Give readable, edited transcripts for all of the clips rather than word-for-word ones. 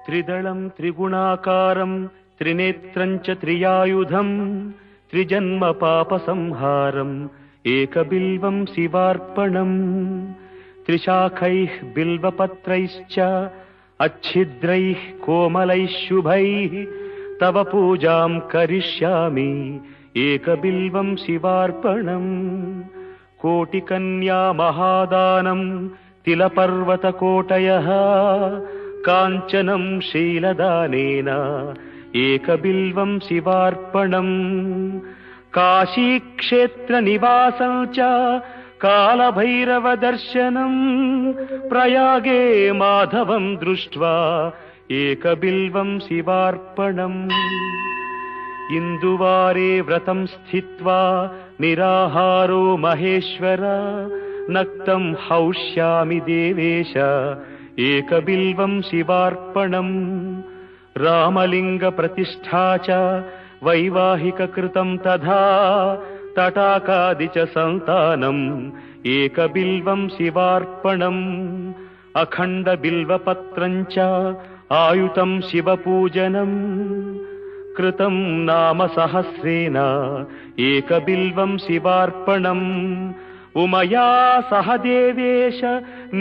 त्रिदलं त्रिगुणाकारं त्रिनेत्रं च त्रियायुधं त्रिजन्म पापसंहारम् एकबिल्वं शिवार्पणम् त्रिशाखैः बिल्वपत्रैश्च अच्छिद्रैः कोमलैः शुभैः तव पूजां करिष्यामि एकबिल्वं शिवार्पणम् कोटिकन्या महादानं तिलपर्वतकोटयः काञ्चनं शीलदानेन एकबिल्वं शिवार्पणम् काशीक्षेत्रनिवासं च कालभैरवदर्शनं प्रयागे माधवं दृष्ट्वा एकबिल्वं शिवार्पणम् इन्दुवारे व्रतं स्थित्वा निराहारो महेश्वर नक्तं हौष्यामि देवेश एकबिल्वं शिवार्पणम् रामलिङ्गप्रतिष्ठा च वैवाहिककृतं तथा तटाकादि च सन्तानम् एकबिल्वं शिवार्पणम् अखण्डबिल्वपत्रं च आयुतं शिवपूजनम् कृतं नाम सहस्रेण एकबिल्वं शिवार्पणम् उमया सह देवेश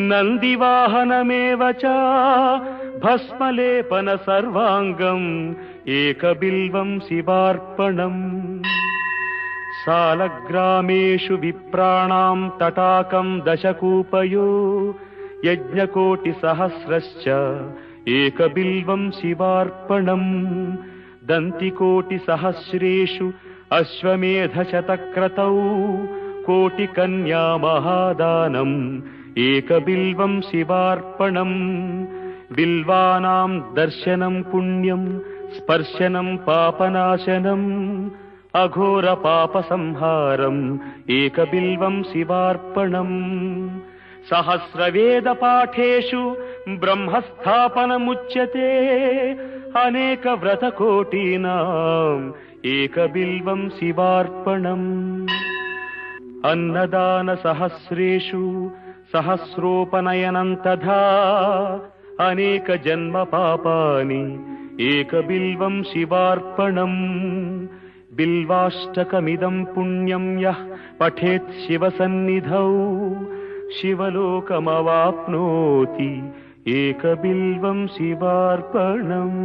नन्दिवाहनमेव च भस्मलेपन सर्वाङ्गम् एकबिल्वं शिवार्पणम् सालग्रामेषु विप्राणां तटाकं दशकूपयो यज्ञकोटिसहस्रश्च एकबिल्वं शिवार्पणम् दन्तिकोटिसहस्रेषु अश्वमेधशतक्रतौ कोटिकन्या महादानम् एकबिल्वं शिवार्पणम् बिल्वानां दर्शनं पुण्यं स्पर्शनं पापनाशनम् अघोरपापसंहारम् एकबिल्वं शिवार्पणम् सहस्रवेदपाठेषु ब्रह्मस्थापनमुच्यते अनेकव्रतकोटीनाम् एकबिल्वं शिवार्पणम् अन्नदानसहस्रेषु सहस्रोपनयनं तथा अनेकजन्मपापानि एकबिल्वं शिवार्पणम् बिल्वाष्टकमिदं पुण्यं यः पठेत् शिवसन्निधौ शिवलोकमवाप्नोति एकबिल्वं शिवार्पणम्।